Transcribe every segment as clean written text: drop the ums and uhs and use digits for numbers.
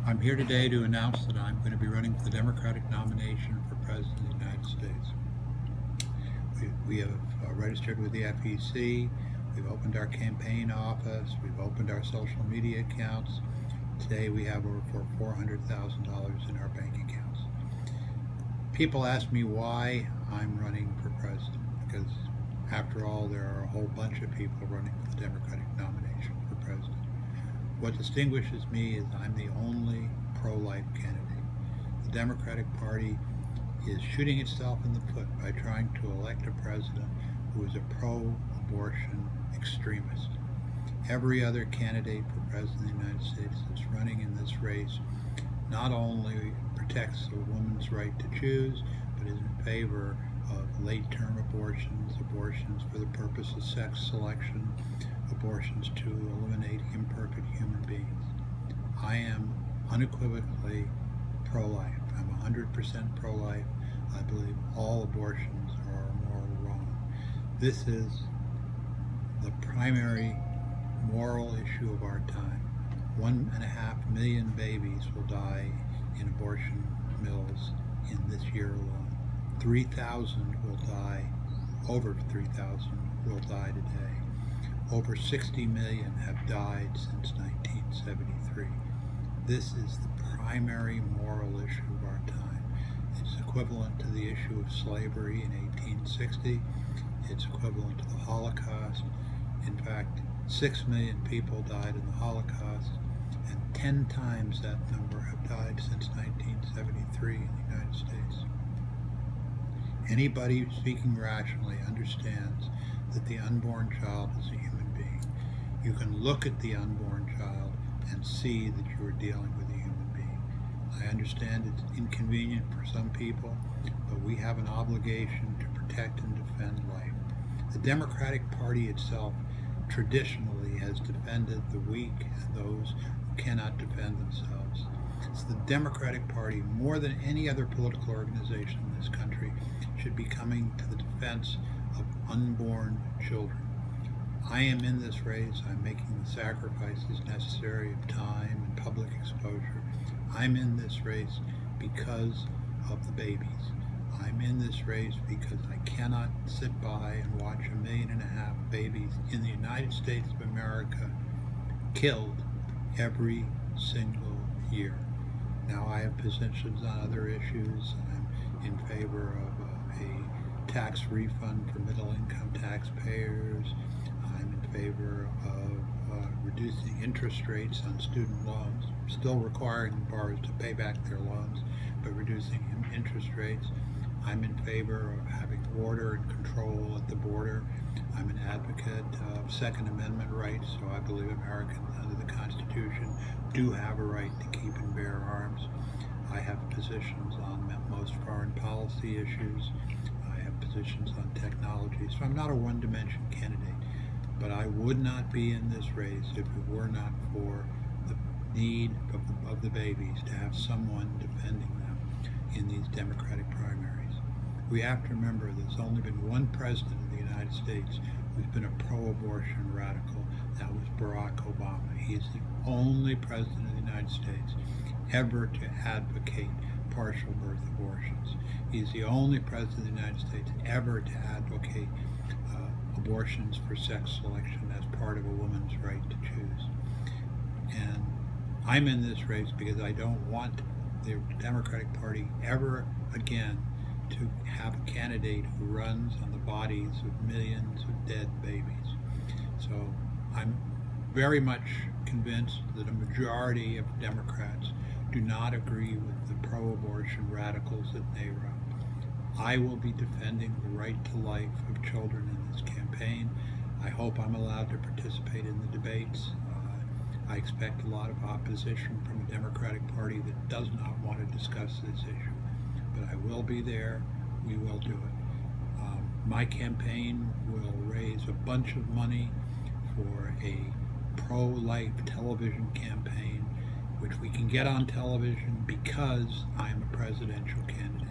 I'm here today to announce that I'm going to be running for the Democratic nomination for President of the United States. We have registered with the FEC, we've opened our campaign office, we've opened our social media accounts. Today we have over $400,000 in our bank accounts. People ask me why I'm running for president, because after all, there are a whole bunch of people running for the Democratic nomination for president. What distinguishes me is I'm the only pro-life candidate. The Democratic Party is shooting itself in the foot by trying to elect a president who is a pro-abortion extremist. Every other candidate for president of the United States that's running in this race not only protects a woman's right to choose, but is in favor of late-term abortions, abortions for the purpose of sex selection, abortions to eliminate imperfect human beings. I am unequivocally pro-life. I'm 100% pro-life. I believe all abortions are morally wrong. This is the primary moral issue of our time. 1.5 million babies will die in abortion mills in this year alone. 3,000 will die, over 3,000 will die today. Over 60 million have died since 1973. This is the primary moral issue of our time. It's equivalent to the issue of slavery in 1860. It's equivalent to the Holocaust. In fact, 6 million people died in the Holocaust, and 10 times that number have died since 1973 in the United States. Anybody speaking rationally understands that the unborn child is a human being. You can look at the unborn child and see that you are dealing with a human being. I understand it's inconvenient for some people, but we have an obligation to protect and defend life. The Democratic Party itself traditionally has defended the weak and those who cannot defend themselves. It's the Democratic Party, more than any other political organization in this country, should be coming to the defense of unborn children. I am in this race. I'm making the sacrifices necessary of time and public exposure. I'm in this race because of the babies. I'm in this race because I cannot sit by and watch 1.5 million babies in the United States of America killed every single year. Now, I have positions on other issues. I'm in favor of a tax refund for middle-income taxpayers. I'm in favor of reducing interest rates on student loans, still requiring borrowers to pay back their loans, but reducing interest rates. I'm in favor of having order and control at the border. I'm an advocate of Second Amendment rights, so I believe Americans under the Constitution do have a right to keep and bear arms. I have positions on most foreign policy issues. I have positions on technology, so I'm not a one-dimension candidate. But I would not be in this race if it were not for the need of the babies to have someone defending them in these Democratic primaries. We have to remember there's only been one president of the United States who's been a pro-abortion radical. That was Barack Obama. He is the only president of the United States ever to advocate partial birth abortions. He's the only president of the United States ever to advocate abortions for sex selection as part of a woman's right to choose. And I'm in this race because I don't want the Democratic Party ever again to have a candidate who runs on the bodies of millions of dead babies. So I'm very much convinced that a majority of Democrats do not agree with the pro-abortion radicals that they run. I will be defending the right to life of children in this campaign. I hope I'm allowed to participate in the debates. I expect a lot of opposition from the Democratic Party that does not want to discuss this issue. But I will be there. We will do it. My campaign will raise a bunch of money for a pro-life television campaign, which we can get on television because I'm a presidential candidate.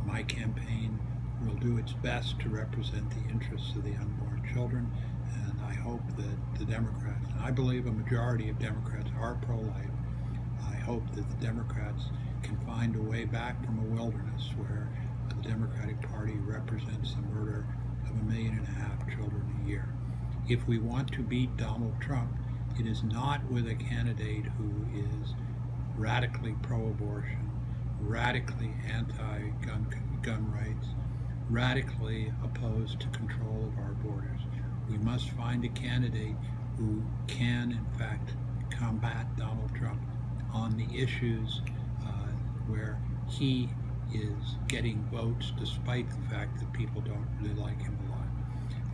My campaign will do its best to represent the interests of the unborn children, and I hope that the Democrats, and I believe a majority of Democrats are pro-life, I hope that the Democrats can find a way back from a wilderness where the Democratic Party represents the murder of 1.5 million children a year. If we want to beat Donald Trump, it is not with a candidate who is radically pro-abortion, radically anti-gun rights, radically opposed to control of our borders. We must find a candidate who can, in fact, combat Donald Trump on the issues where he is getting votes despite the fact that people don't really like him a lot.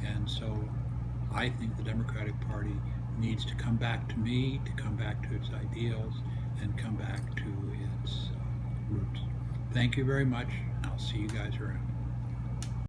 And so I think the Democratic Party needs to come back to me, to come back to its ideals, and come back to its roots. Thank you very much. I'll see you guys around.